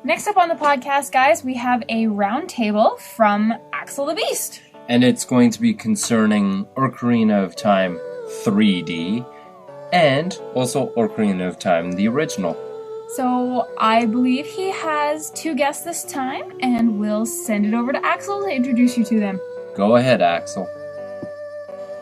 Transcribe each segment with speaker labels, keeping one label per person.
Speaker 1: Next up on the podcast, guys, we have a roundtable from Axel the Beast.
Speaker 2: And it's going to be concerning Ocarina of Time 3D and also Ocarina of Time, the original.
Speaker 1: So I believe he has 2 guests this time, and we'll send it over to Axel to introduce you to them.
Speaker 2: Go ahead, Axel.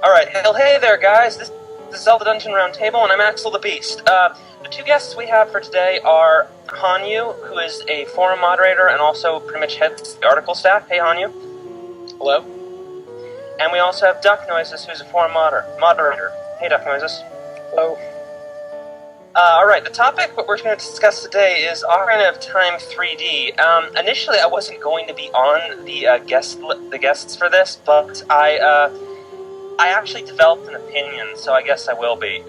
Speaker 3: Alright, hey there guys, this is Zelda Dungeon Roundtable, and I'm Axel the Beast. The 2 guests we have for today are Hanyou, who is a forum moderator and also pretty much heads the article staff. Hey Hanyou. Hello. And we also have DuckNoises, who's a forum moderator. Hey DuckNoises. Hello. Alright, the topic what we're going to discuss today is Ocarina of Time 3D. Initially I wasn't going to be on the guests for this, but I actually developed an opinion, so I guess I will be.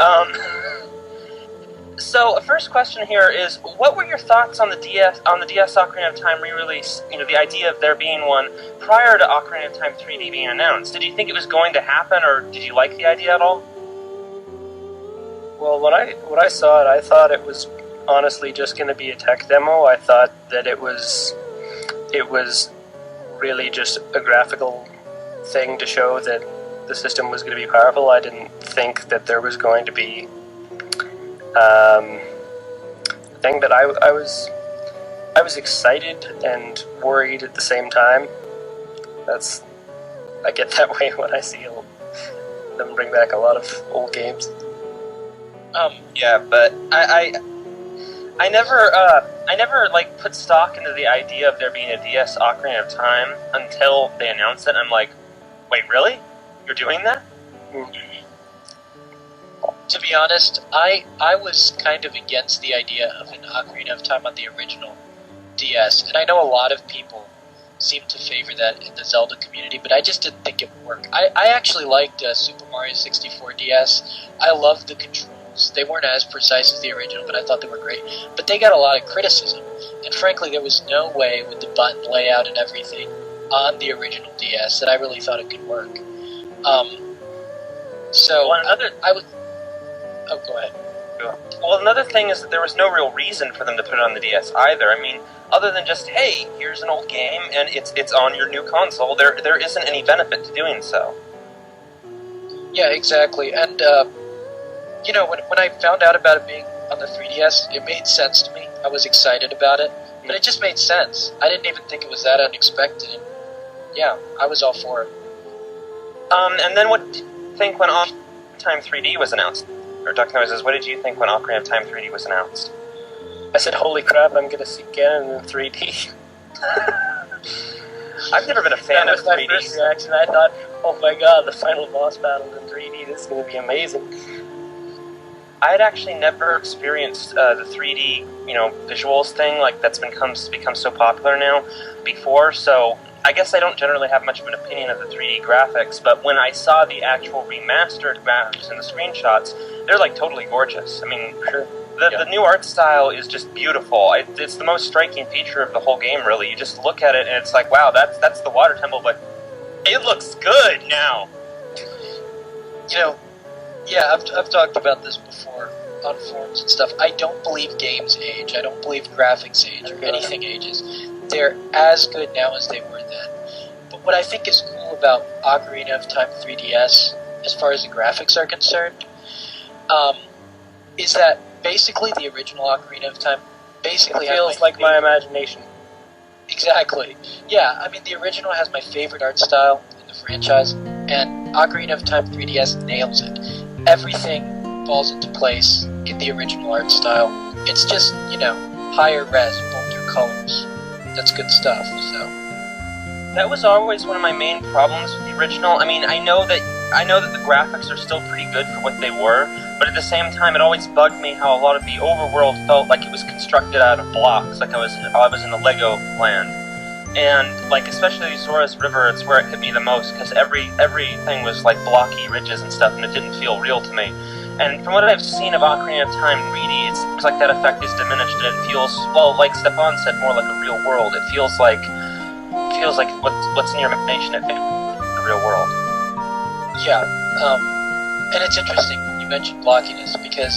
Speaker 3: So, first question here is, what were your thoughts on the DS Ocarina of Time re-release? You know, the idea of there being one prior to Ocarina of Time 3D being announced. Did you think it was going to happen, or did you like the idea at all?
Speaker 4: Well, when I saw it, I thought it was honestly just going to be a tech demo. I thought that it was really just a graphical thing to show that the system was going to be powerful. I didn't think that there was going to be thing that I was excited and worried at the same time. I get that way when I see them bring back a lot of old games.
Speaker 3: Yeah, but I never like put stock into the idea of there being a DS Ocarina of Time until they announced it. I'm like, wait, really? You're doing that?
Speaker 5: To be honest, I was kind of against the idea of an Ocarina of Time on the original DS, and I know a lot of people seem to favor that in the Zelda community, but I just didn't think it would work. I actually liked Super Mario 64 DS. I loved the controls. They weren't as precise as the original, but I thought they were great. But they got a lot of criticism, and frankly, there was no way with the button layout and everything on the original DS that I really thought it could work. Go ahead.
Speaker 3: Well, another thing is that there was no real reason for them to put it on the DS either. I mean, other than just, hey, here's an old game and it's on your new console, there isn't any benefit to doing so.
Speaker 5: Yeah, exactly. And, when I found out about it being on the 3DS, it made sense to me. I was excited about it, but it just made sense. I didn't even think it was that unexpected. And yeah, I was all for it.
Speaker 3: And then what did you think when Ocarina of Time 3D was announced? Or DuckNoises, what did you think when Ocarina of Time 3D was announced?
Speaker 4: I said, holy crap, I'm going to see Ganon in 3D.
Speaker 3: I've never been a fan of 3D.
Speaker 4: That was my first reaction. I thought, oh my god, the final boss battle in 3D, this is going to be amazing.
Speaker 3: I had actually never experienced the 3D, visuals thing, like that's become so popular now before, so I guess I don't generally have much of an opinion of the 3D graphics, but when I saw the actual remastered graphics and the screenshots, they're like totally gorgeous. I mean, the new art style is just beautiful. It's the most striking feature of the whole game, really. You just look at it and it's like, wow, that's the water temple, but it looks good now.
Speaker 5: Yeah, I've talked about this before on forums and stuff. I don't believe games age. I don't believe graphics age or anything ages. They're as good now as they were then. But what I think is cool about Ocarina of Time 3DS, as far as the graphics are concerned, is that basically the original Ocarina of Time basically
Speaker 4: feels like my imagination.
Speaker 5: Exactly. Yeah, I mean, the original has my favorite art style in the franchise, and Ocarina of Time 3DS nails it. Everything falls into place in the original art style. It's just, higher res, bolder colors. That's good stuff, so.
Speaker 3: That was always one of my main problems with the original. I mean, I know that the graphics are still pretty good for what they were, but at the same time, it always bugged me how a lot of the overworld felt like it was constructed out of blocks, like I was in a Lego land. And, like, especially Zora's River, it's where it hit me the most, because everything was, like, blocky ridges and stuff, and it didn't feel real to me. And from what I've seen of Ocarina of Time 3D, it seems like that effect is diminished, and it feels, well, like Stefan said, more like a real world. It feels like what's in your imagination, it feels like the real world.
Speaker 5: Yeah, and it's interesting you mentioned blockiness, because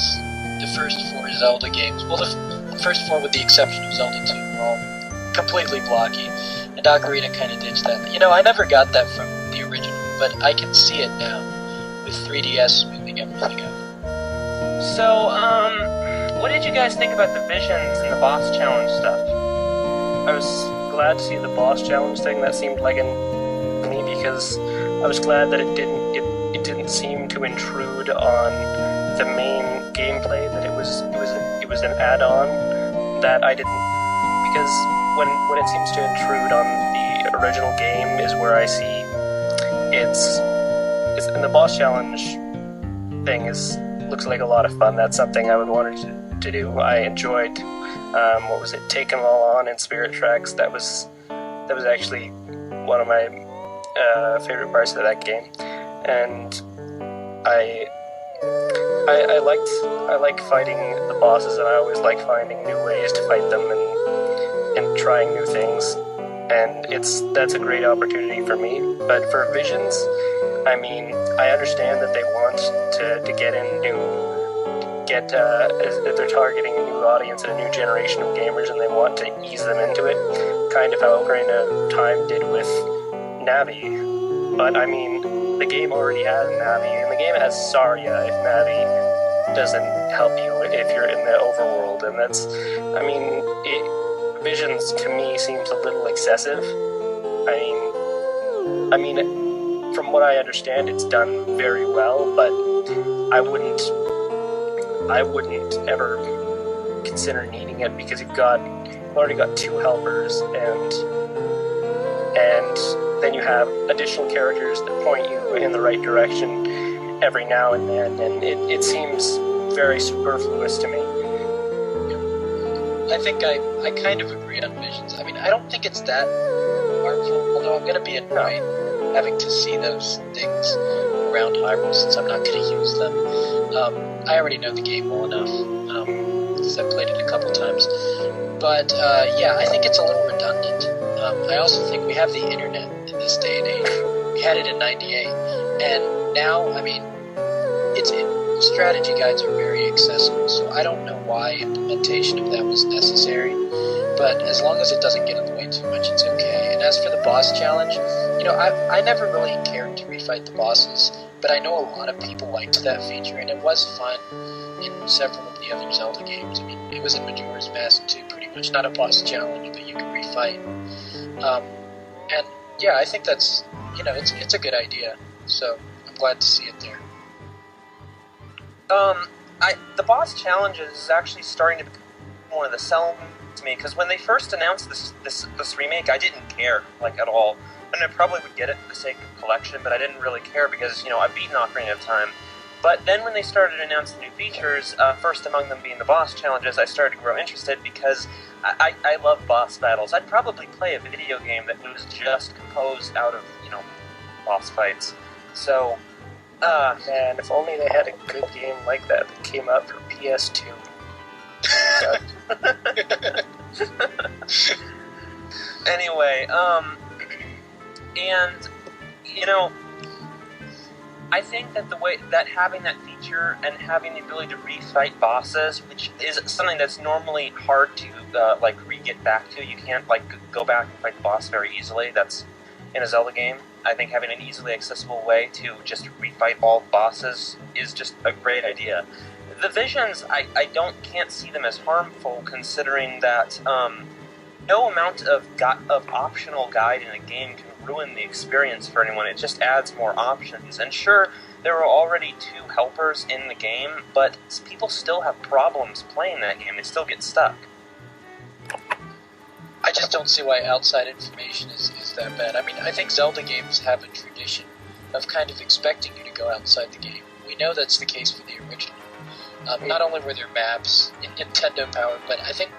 Speaker 5: the first 4 Zelda games, well, the first 4 with the exception of Zelda 2, were all completely blocky, and Ocarina kind of ditched that. You know, I never got that from the original, but I can see it now with 3DS smoothing everything out.
Speaker 3: So, what did you guys think about the visions and the boss challenge stuff?
Speaker 4: I was glad to see the boss challenge thing. That seemed like me, because I was glad that it didn't seem to intrude on the main gameplay. That it was an add-on that I didn't, because when it seems to intrude on the original game is where I see it's and the boss challenge thing looks like a lot of fun. That's something I would want to do. I enjoyed what was it, Taking Them All On in Spirit Tracks. That was actually one of my favorite parts of that game, and I like fighting the bosses, and I always like finding new ways to fight them and trying new things, and that's a great opportunity for me. But for Visions, I mean, I understand that they want to get in that they're targeting a new audience and a new generation of gamers, and they want to ease them into it, kind of how Ocarina of Time did with Navi. But I mean, the game already has Navi, and the game has Saria if Navi doesn't help you if you're in the overworld, and that's, I mean, Visions to me seems a little excessive. I mean, from what I understand, it's done very well, but I wouldn't ever consider needing it, because you've already got 2 helpers, and then you have additional characters that point you in the right direction every now and then, and it seems very superfluous to me.
Speaker 5: I think I kind of agree on Visions. I mean, I don't think it's that harmful, although I'm going to be annoyed having to see those things around Hyrule since I'm not going to use them. I already know the game well enough, because I've played it a couple times. But, yeah, I think it's a little redundant. I also think we have the internet in this day and age. We had it in 98, and now, I mean, strategy guides are very accessible, so I don't know why implementation of that was necessary, but as long as it doesn't get in the way too much, it's okay. And as for the boss challenge, you know, I never really cared to refight the bosses, but I know a lot of people liked that feature, and it was fun in several of the other Zelda games. I mean, it was in Majora's Mask too, pretty much. Not a boss challenge, but you could refight. And yeah, I think that's, you know, it's a good idea, so I'm glad to see it there.
Speaker 3: The boss challenges is actually starting to become one of the selling to me, because when they first announced this remake, I didn't care, like, at all. And I probably would get it for the sake of collection, but I didn't really care because, you know, I've beaten Ocarina of Time. But then when they started announcing new features, first among them being the boss challenges, I started to grow interested, because I love boss battles. I'd probably play a video game that was just composed out of, you know, boss fights. So,
Speaker 4: man, if only they had a good game like that came out for PS2.
Speaker 3: Anyway, and, you know, I think that the way that having that feature and having the ability to refight bosses, which is something that's normally hard to, like, re-get back to, you can't, like, go back and fight the boss very easily, that's in a Zelda game. I think having an easily accessible way to just refight all bosses is just a great idea. The visions, I can't see them as harmful, considering that no amount of optional guide in a game can ruin the experience for anyone. It just adds more options. And sure, there are already 2 helpers in the game, but people still have problems playing that game. They still get stuck.
Speaker 5: I just don't see why outside information is that bad. I mean, I think Zelda games have a tradition of kind of expecting you to go outside the game. We know that's the case for the original. Not only were there maps in Nintendo Power, but I think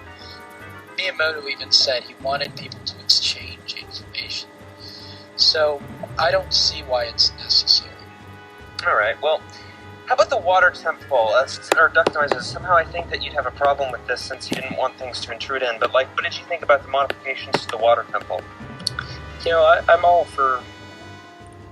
Speaker 5: Miyamoto even said he wanted people to exchange information. So, I don't see why it's necessary.
Speaker 3: Alright, well, How about the water temple, or DuckNoises? Somehow I think that you'd have a problem with this since you didn't want things to intrude in, but what did you think about the modifications to the water temple?
Speaker 4: I'm all for...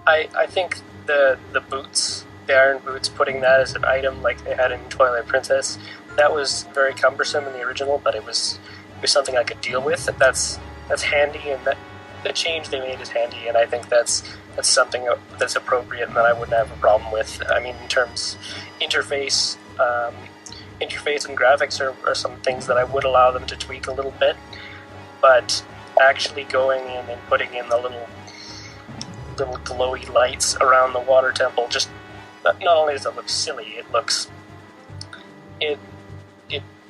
Speaker 4: I think the boots, the iron boots, putting that as an item like they had in Twilight Princess, that was very cumbersome in the original, but it was something I could deal with. That's handy, and that the change they made is handy, and I think that's something that's appropriate and that I wouldn't have a problem with. I mean, in terms interface and graphics are some things that I would allow them to tweak a little bit, but actually going in and putting in the little glowy lights around the water temple, just not only does it look silly, it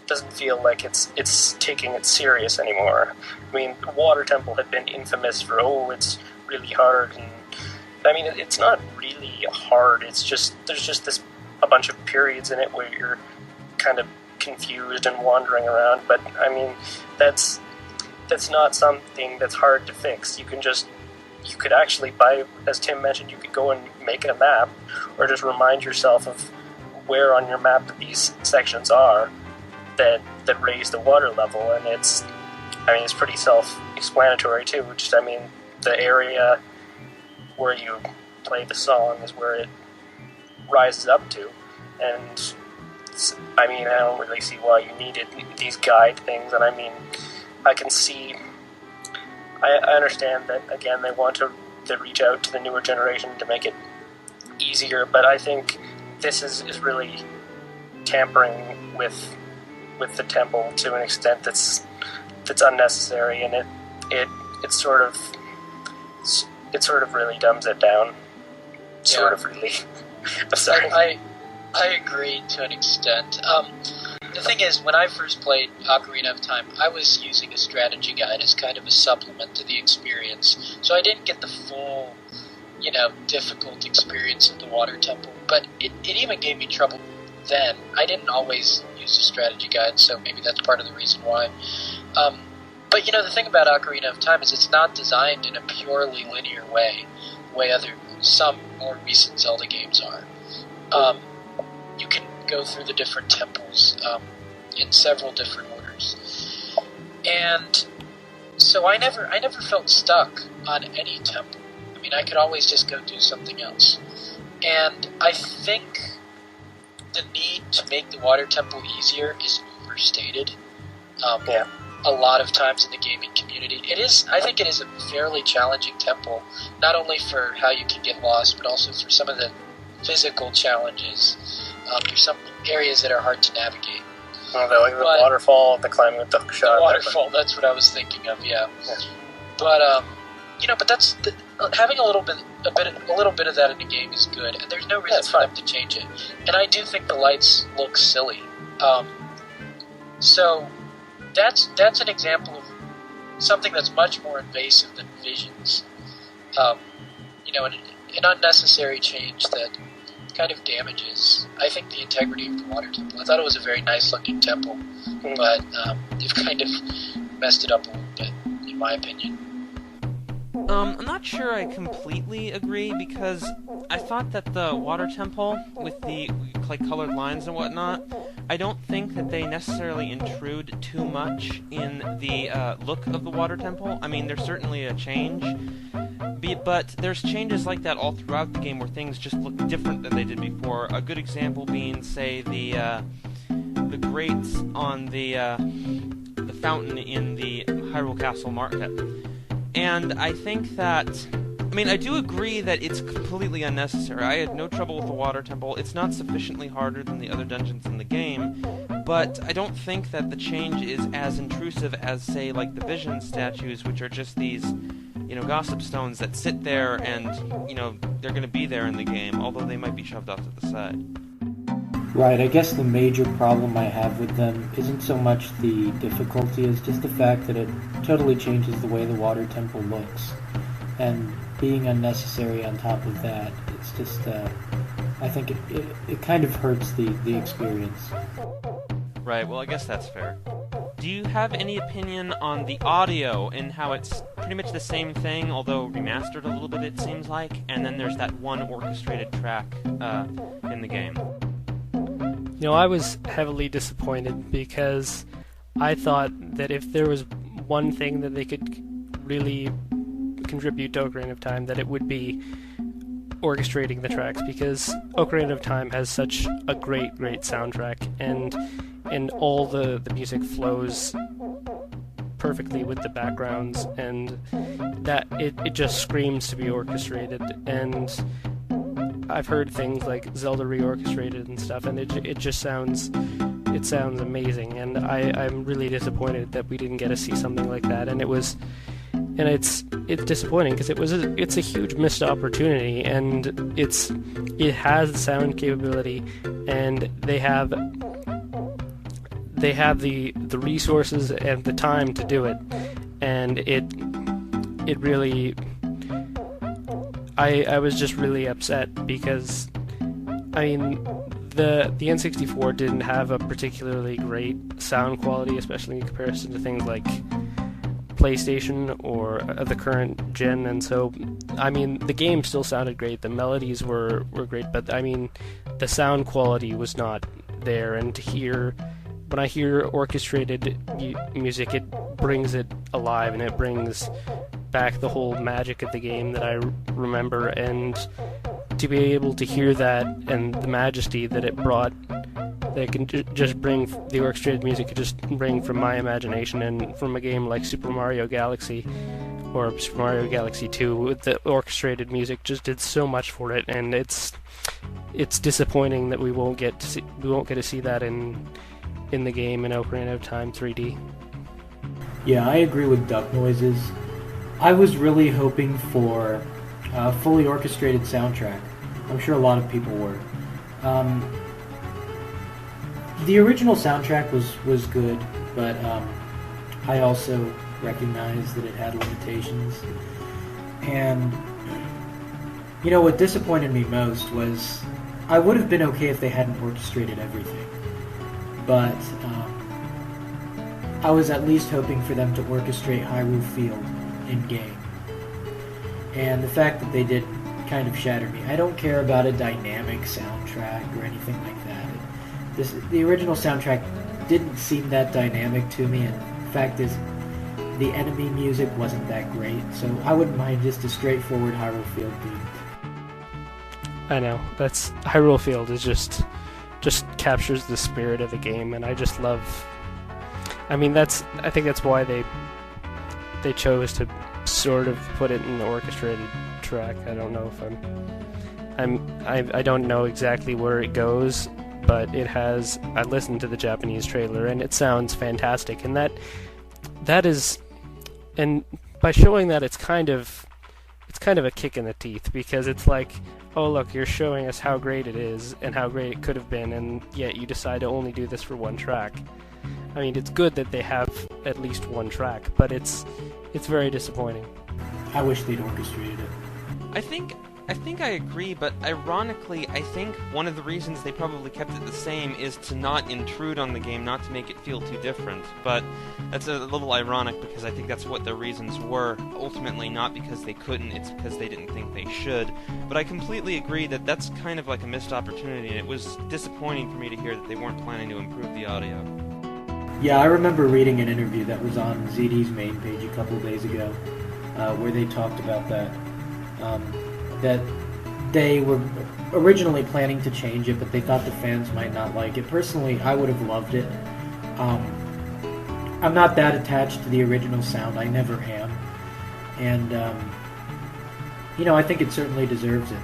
Speaker 4: doesn't feel like it's taking it serious anymore. I mean, Water Temple had been infamous for, it's really hard, and I mean, it's not really hard, it's just, there's just a bunch of periods in it where you're kind of confused and wandering around, but I mean, that's not something that's hard to fix. You could actually, as Tim mentioned, you could go and make a map, or just remind yourself of where on your map that these sections are that raise the water level, and it's pretty self-explanatory too. Just, the area where you play the song is where it rises up to, and I don't really see why you needed these guide things, and I can see, I understand that, again, they want to reach out to the newer generation to make it easier, but I think this is really tampering with the temple to an extent that's unnecessary, and it sort of really dumbs it down. Sort of really. I'm sorry.
Speaker 5: I agree to an extent. The thing is, when I first played Ocarina of Time, I was using a strategy guide as kind of a supplement to the experience, so I didn't get the full, difficult experience of the Water Temple, but it even gave me trouble then. I didn't always use a strategy guide, so maybe that's part of the reason why. But the thing about Ocarina of Time is it's not designed in a purely linear way, the way some more recent Zelda games are. You can go through the different temples in several different orders, and so I never felt stuck on any temple. I could always just go do something else, and I think the need to make the Water Temple easier is overstated. A lot of times in the gaming community, I think it is a fairly challenging temple, not only for how you can get lost, but also for some of the physical challenges. There's some areas that are hard to navigate.
Speaker 4: The waterfall, the climbing with the shot.
Speaker 5: The waterfall, that's what I was thinking of, yeah. But, but that's having a little bit of that in the game is good, and there's no reason for them to change it. And I do think the lights look silly. So that's an example of something that's much more invasive than visions. An unnecessary change that kind of damages, I think, the integrity of the Water Temple. I thought it was a very nice looking temple, but they've kind of messed it up a little bit, in my opinion.
Speaker 6: I'm not sure I completely agree, because I thought that the Water Temple, with the colored lines and whatnot, I don't think that they necessarily intrude too much in the look of the Water Temple. There's certainly a change, but there's changes like that all throughout the game where things just look different than they did before. A good example being, say, the grates on the fountain in the Hyrule Castle Market. And I think that, I do agree that it's completely unnecessary. I had no trouble with the Water Temple. It's not sufficiently harder than the other dungeons in the game, but I don't think that the change is as intrusive as, say, like the Vision statues, which are just these, gossip stones that sit there and, they're going to be there in the game, although they might be shoved off to the side.
Speaker 7: Right, I guess the major problem I have with them isn't so much the difficulty as just the fact that it totally changes the way the Water Temple looks. And being unnecessary on top of that, it's just, I think it kind of hurts the experience.
Speaker 6: Right, well, I guess that's fair. Do you have any opinion on the audio and how it's pretty much the same thing, although remastered a little bit, it seems like, and then there's that one orchestrated track in the game.
Speaker 8: You know, I was heavily disappointed because I thought that if there was one thing that they could really contribute to Ocarina of Time, that it would be orchestrating the tracks, because Ocarina of Time has such a great soundtrack, and all the music flows perfectly with the backgrounds, and that it just screams to be orchestrated. And I've heard things like Zelda reorchestrated and stuff, and it just sounds amazing, and I'm really disappointed that we didn't get to see something like that. And it's disappointing because it's a huge missed opportunity, and it has the sound capability, and they have the resources and the time to do it, and it really, I was just really upset because, I mean, the N64 didn't have a particularly great sound quality, especially in comparison to things like PlayStation or the current gen, and so, I mean, the game still sounded great, the melodies were great, but, I mean, the sound quality was not there, and when I hear orchestrated music, it brings it alive, and it brings back the whole magic of the game that I remember, and to be able to hear that and the majesty that it brought, that can just bring, the orchestrated music could just bring from my imagination, and from a game like Super Mario Galaxy or Super Mario Galaxy 2, the orchestrated music just did so much for it, and it's disappointing that we won't get to see that in the game in Ocarina of Time 3D.
Speaker 7: Yeah, I agree with DuckNoises. I was really hoping for a fully orchestrated soundtrack. I'm sure a lot of people were. The original soundtrack was good, but I also recognize that it had limitations. And, you know, what disappointed me most was I would have been okay if they hadn't orchestrated everything. But I was at least hoping for them to orchestrate Hyrule Field in-game. And the fact that they did kind of shattered me. I don't care about a dynamic soundtrack or anything like that. The original soundtrack didn't seem that dynamic to me, and the fact is, the enemy music wasn't that great, so I wouldn't mind just a straightforward Hyrule Field theme.
Speaker 8: I know, Hyrule Field is just captures the spirit of the game, and I just love, I mean, I think that's why they chose to sort of put it in the orchestrated track. I don't know if I don't know exactly where it goes, but I listened to the Japanese trailer, and it sounds fantastic, and that is, and by showing that, it's kind of a kick in the teeth, because it's like, oh look, you're showing us how great it is and how great it could have been, and yet you decide to only do this for one track. I mean, it's good that they have at least one track, but it's very disappointing.
Speaker 7: I wish they'd orchestrated it.
Speaker 6: I think I agree, but ironically, I think one of the reasons they probably kept it the same is to not intrude on the game, not to make it feel too different. But that's a little ironic, because I think that's what their reasons were. Ultimately, not because they couldn't, it's because they didn't think they should. But I completely agree that that's kind of like a missed opportunity, and it was disappointing for me to hear that they weren't planning to improve the audio.
Speaker 7: Yeah, I remember reading an interview that was on ZD's main page a couple of days ago, where they talked about that. That they were originally planning to change it, but they thought the fans might not like it. Personally, I would have loved it. I'm not that attached to the original sound. I never am. And, I think it certainly deserves it.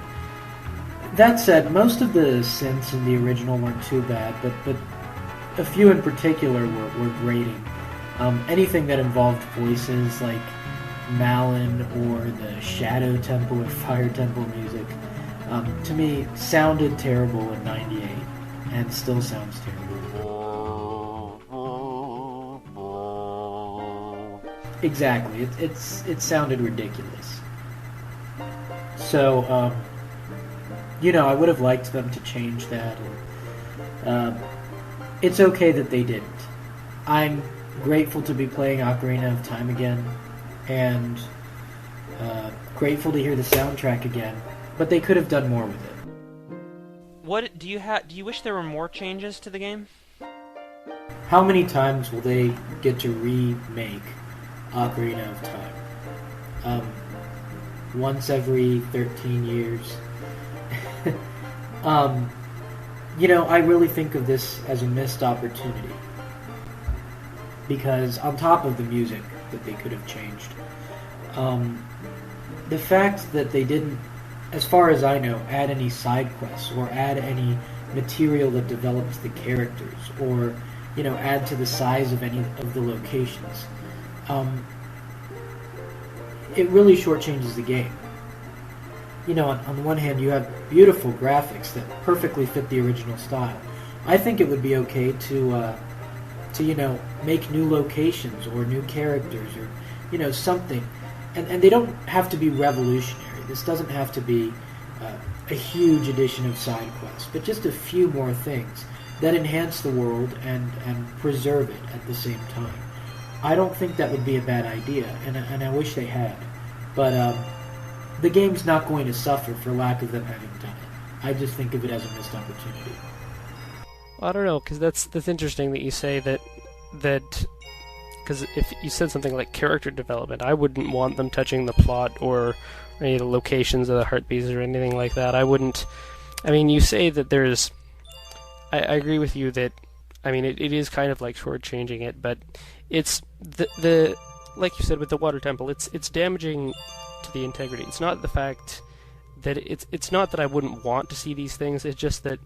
Speaker 7: That said, most of the synths in the original weren't too bad, but a few in particular were grating. Anything that involved voices, like Malin or the Shadow Temple or Fire Temple music, to me, sounded terrible in '98, and still sounds terrible. Exactly, it sounded ridiculous. So, I would have liked them to change that, and it's okay that they didn't. I'm grateful to be playing Ocarina of Time again, and grateful to hear the soundtrack again, but they could have done more with it.
Speaker 6: What do you wish there were more changes to the game?
Speaker 7: How many times will they get to remake Ocarina of Time? Once every 13 years. I really think of this as a missed opportunity. Because on top of the music that they could have changed, the fact that they didn't, as far as I know, add any side quests or add any material that develops the characters or, add to the size of any of the locations, it really shortchanges the game. On the one hand, you have beautiful graphics that perfectly fit the original style. I think it would be okay to make new locations or new characters or, something. And they don't have to be revolutionary. This doesn't have to be a huge addition of side quests, but just a few more things that enhance the world and preserve it at the same time. I don't think that would be a bad idea, and I wish they had. But the game's not going to suffer for lack of them having done it. I just think of it as a missed opportunity.
Speaker 8: Well, I don't know, because that's interesting that you say that because if you said something like character development, I wouldn't want them touching the plot or any of the locations of the heartbeats or anything like that. I wouldn't. I mean, you say that there's. I agree with you that. I mean, it is kind of like shortchanging it, but it's the like you said with the water temple. It's damaging to the integrity. It's not the fact that it's not that I wouldn't want to see these things. It's just that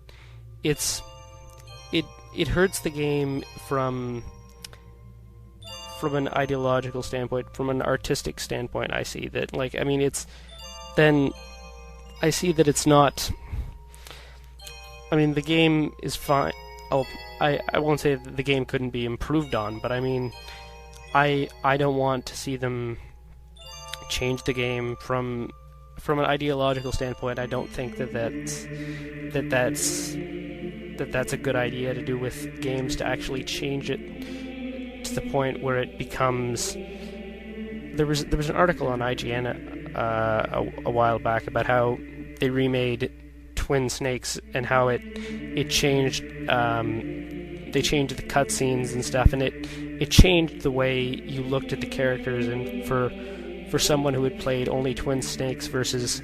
Speaker 8: it hurts the game from an ideological standpoint, from an artistic standpoint. I see that, then I see that it's not. I mean, the game is fine. I won't say that the game couldn't be improved on, but I mean, I don't want to see them change the game from an ideological standpoint. I don't think that's a good idea to do with games, to actually change it to the point where it becomes. There was an article on IGN a while back about how they remade Twin Snakes and how it changed. They changed the cutscenes and stuff, and it changed the way you looked at the characters. And for someone who had played only Twin Snakes versus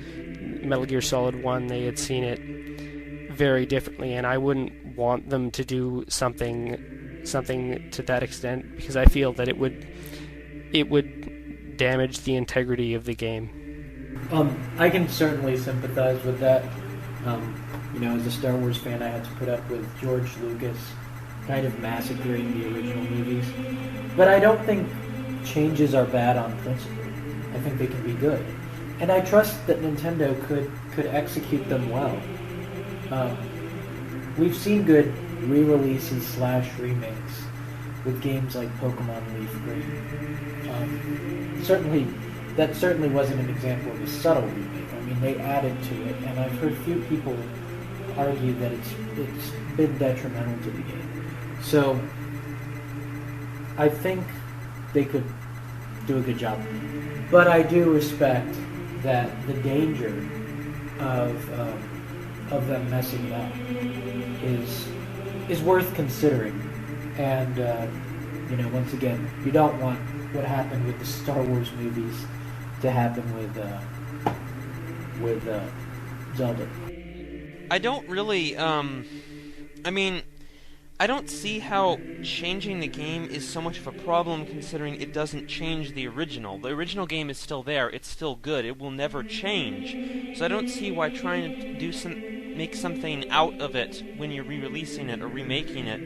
Speaker 8: Metal Gear Solid 1, they had seen it very differently, and I wouldn't want them to do something to that extent, because I feel that it would damage the integrity of the game.
Speaker 7: I can certainly sympathize with that. As a Star Wars fan, I had to put up with George Lucas kind of massacring the original movies. But I don't think changes are bad on principle. I think they can be good. And I trust that Nintendo could execute them well. We've seen good re-releases / remakes with games like Pokemon Leaf Green. That certainly wasn't an example of a subtle remake. I mean, they added to it, and I've heard few people argue that it's been detrimental to the game. So, I think they could do a good job. But I do respect that the danger of them messing it up is worth considering. And once again, you don't want what happened with the Star Wars movies to happen with Zelda.
Speaker 6: I don't really. I don't see how changing the game is so much of a problem, considering it doesn't change the original. The original game is still there. It's still good. It will never change. So I don't see why trying to make something out of it when you're re-releasing it or remaking it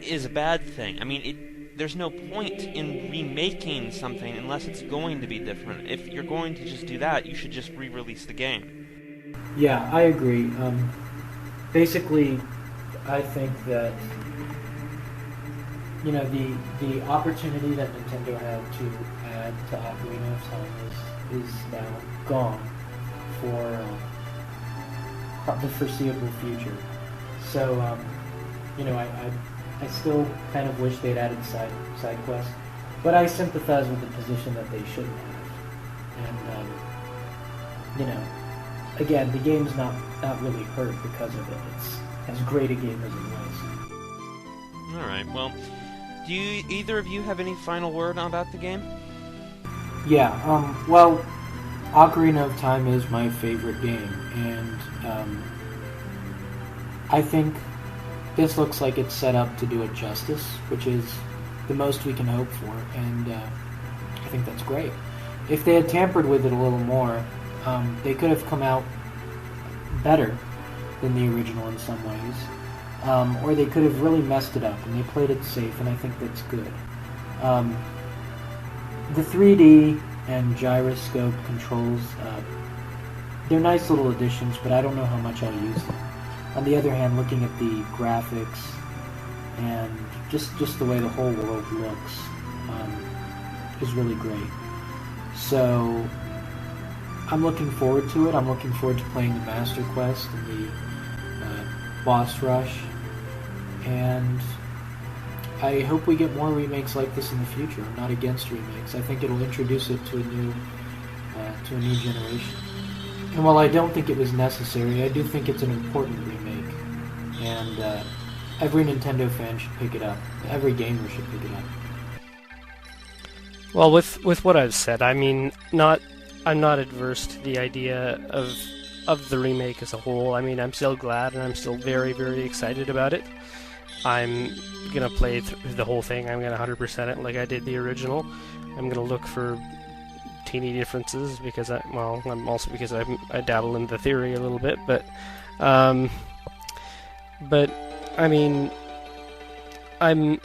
Speaker 6: is a bad thing. I mean, there's no point in remaking something unless it's going to be different. If you're going to just do that, you should just re-release the game.
Speaker 7: Yeah, I agree. Basically, I think that the opportunity that Nintendo had to add to Ocarina of Time is now gone for the foreseeable future. So I still kind of wish they'd added side quests. But I sympathize with the position that they shouldn't have. And, again, the game's not really hurt because of it. It's as great a game as it was.
Speaker 6: Alright, well, do either of you have any final word about the game?
Speaker 7: Yeah, well, Ocarina of Time is my favorite game, and I think this looks like it's set up to do it justice, which is the most we can hope for, and I think that's great. If they had tampered with it a little more, they could have come out better than the original in some ways, or they could have really messed it up, and they played it safe, and I think that's good. The 3D and gyroscope controls, they're nice little additions, but I don't know how much I'll use them. On the other hand, looking at the graphics and just the way the whole world looks is really great. So I'm looking forward to it. I'm looking forward to playing the Master Quest and the Boss Rush, and I hope we get more remakes like this in the future. I'm not against remakes. I think it'll introduce it to a new generation. And while I don't think it was necessary, I do think it's an important remake, and every Nintendo fan should pick it up. Every gamer should pick it up.
Speaker 8: Well, with what I've said, I mean, I'm not adverse to the idea of the remake as a whole. I mean, I'm still glad, and I'm still very, very excited about it. I'm gonna play through the whole thing. I'm gonna 100% it like I did the original. I'm gonna look for teeny differences because I'm also because I dabble in the theory a little bit, but I mean, I'm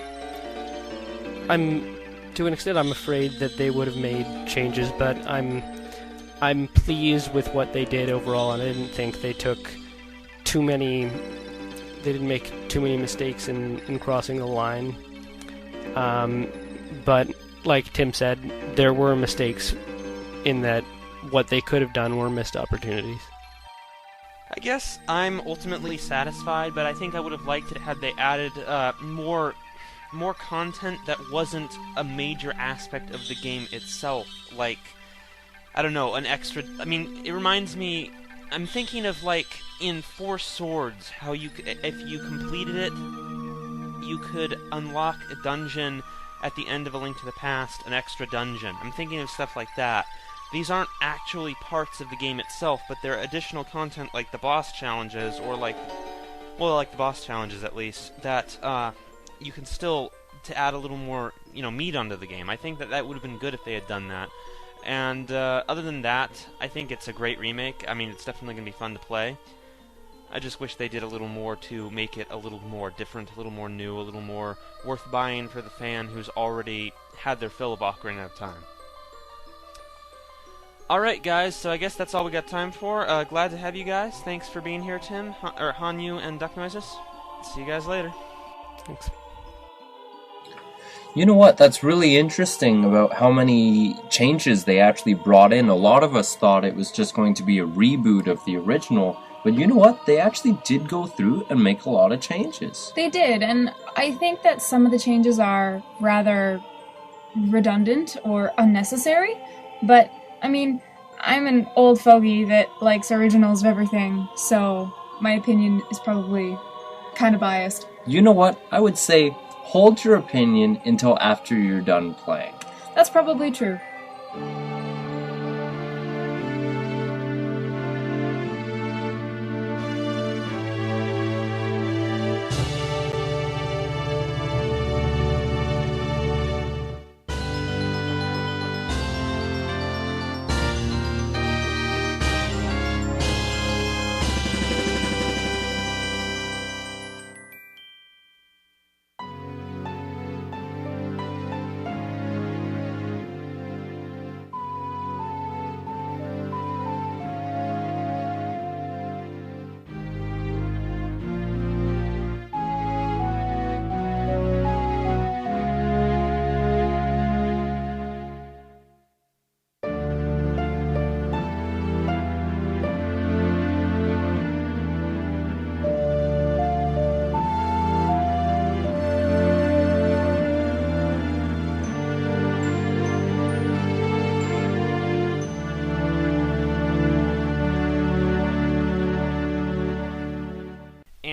Speaker 8: to an extent I'm afraid that they would have made changes, but I'm pleased with what they did overall, and I didn't think they took too many. They didn't make too many mistakes in crossing the line. But like Tim said, there were mistakes in that what they could have done were missed opportunities.
Speaker 6: I guess I'm ultimately satisfied, but I think I would have liked it had they added more content that wasn't a major aspect of the game itself. Like, I don't know, an extra... I mean, it reminds me... I'm thinking of, like, in Four Swords, how you, if you completed it, you could unlock a dungeon at the end of A Link to the Past, an extra dungeon. I'm thinking of stuff like that. These aren't actually parts of the game itself, but they're additional content like the boss challenges, or like the boss challenges at least, that you can still, to add a little more, meat onto the game. I think that would have been good if they had done that. And other than that, I think it's a great remake. I mean, it's definitely going to be fun to play. I just wish they did a little more to make it a little more different, a little more new, a little more worth buying for the fan who's already had their fill of Ocarina of Time. Alright guys, so I guess that's all we got time for. Glad to have you guys. Thanks for being here, Tim, Hanyou and DuckNoises. See you guys later.
Speaker 8: Thanks.
Speaker 2: You know what? That's really interesting about how many changes they actually brought in. A lot of us thought it was just going to be a reboot of the original, but you know what? They actually did go through and make a lot of changes.
Speaker 1: They did, and I think that some of the changes are rather redundant or unnecessary, but, I mean, I'm an old fogey that likes originals of everything, so my opinion is probably kind of biased.
Speaker 2: You know what? I would say hold your opinion until after you're done playing.
Speaker 1: That's probably true.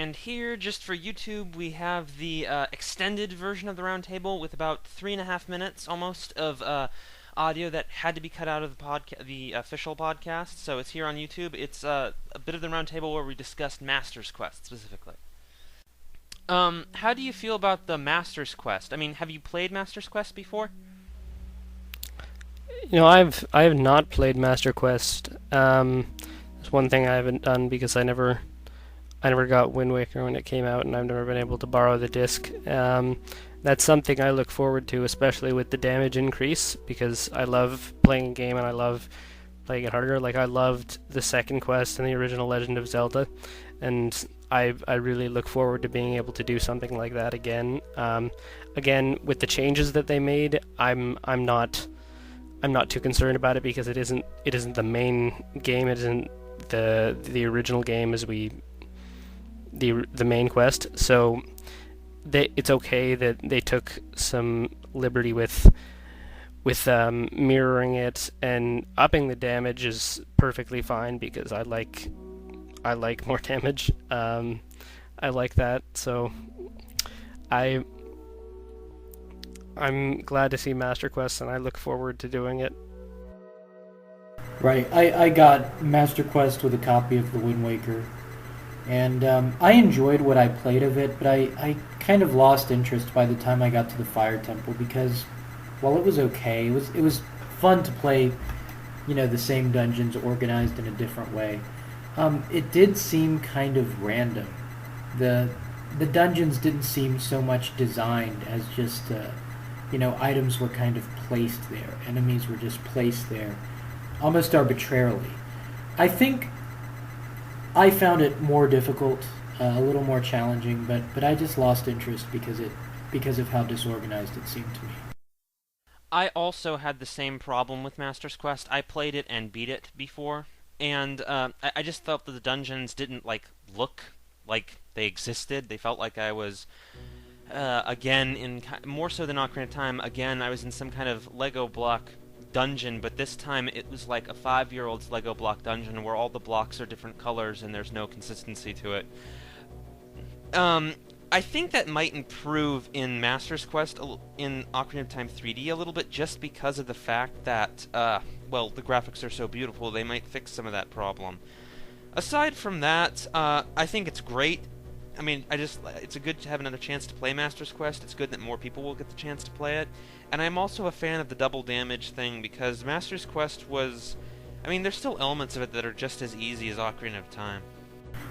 Speaker 6: And here, just for YouTube, we have the extended version of the Roundtable with about 3.5 minutes almost of audio that had to be cut out of the official podcast. So it's here on YouTube. It's a bit of the Roundtable where we discussed Master's Quest specifically. How do you feel about the Master's Quest? I mean, have you played Master's Quest before?
Speaker 8: I have not played Master Quest. It's one thing I haven't done because I never got Wind Waker when it came out, and I've never been able to borrow the disc. That's something I look forward to, especially with the damage increase, because I love playing a game and I love playing it harder. Like, I loved the second quest in the original Legend of Zelda, and I really look forward to being able to do something like that again. Again, with the changes that they made, I'm not too concerned about it because it isn't the main game. It isn't the original game as the main quest. So it's okay that they took some liberty with mirroring it, and upping the damage is perfectly fine because I like more damage. I like that, so I'm glad to see Master Quest, and I look forward to doing it.
Speaker 7: Right, I got Master Quest with a copy of the Wind Waker, and I enjoyed what I played of it, but I kind of lost interest by the time I got to the Fire Temple, because while it was okay, it was fun to play, the same dungeons organized in a different way. It did seem kind of random. The dungeons didn't seem so much designed as just items were kind of placed there. Enemies were just placed there, almost arbitrarily. I think I found it more difficult, a little more challenging, but I just lost interest because of how disorganized it seemed to me.
Speaker 6: I also had the same problem with Master's Quest. I played it and beat it before, and I just felt that the dungeons didn't look like they existed. They felt like I was again in more so than Ocarina of Time. Again, I was in some kind of Lego block dungeon, but this time it was like a 5-year-old's Lego block dungeon where all the blocks are different colors and there's no consistency to it. I think that might improve in Master's Quest in Ocarina of Time 3D a little bit, just because of the fact that, the graphics are so beautiful, they might fix some of that problem. Aside from that, I think it's great. I mean, it's good to have another chance to play Master's Quest. It's good that more people will get the chance to play it. And I'm also a fan of the double damage thing, because Master's Quest was... I mean, there's still elements of it that are just as easy as Ocarina of Time.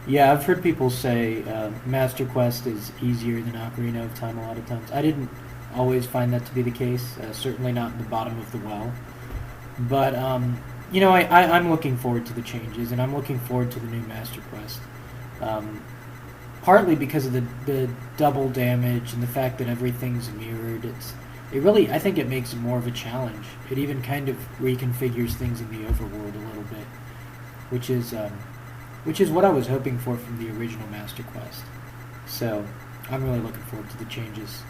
Speaker 7: Yeah, I've heard people say Master Quest is easier than Ocarina of Time a lot of times. I didn't always find that to be the case, certainly not in the bottom of the well. But, I'm looking forward to the changes, and I'm looking forward to the new Master Quest. Partly because of the double damage and the fact that everything's mirrored. I think it makes it more of a challenge. It even kind of reconfigures things in the overworld a little bit, which is what I was hoping for from the original Master Quest. So I'm really looking forward to the changes.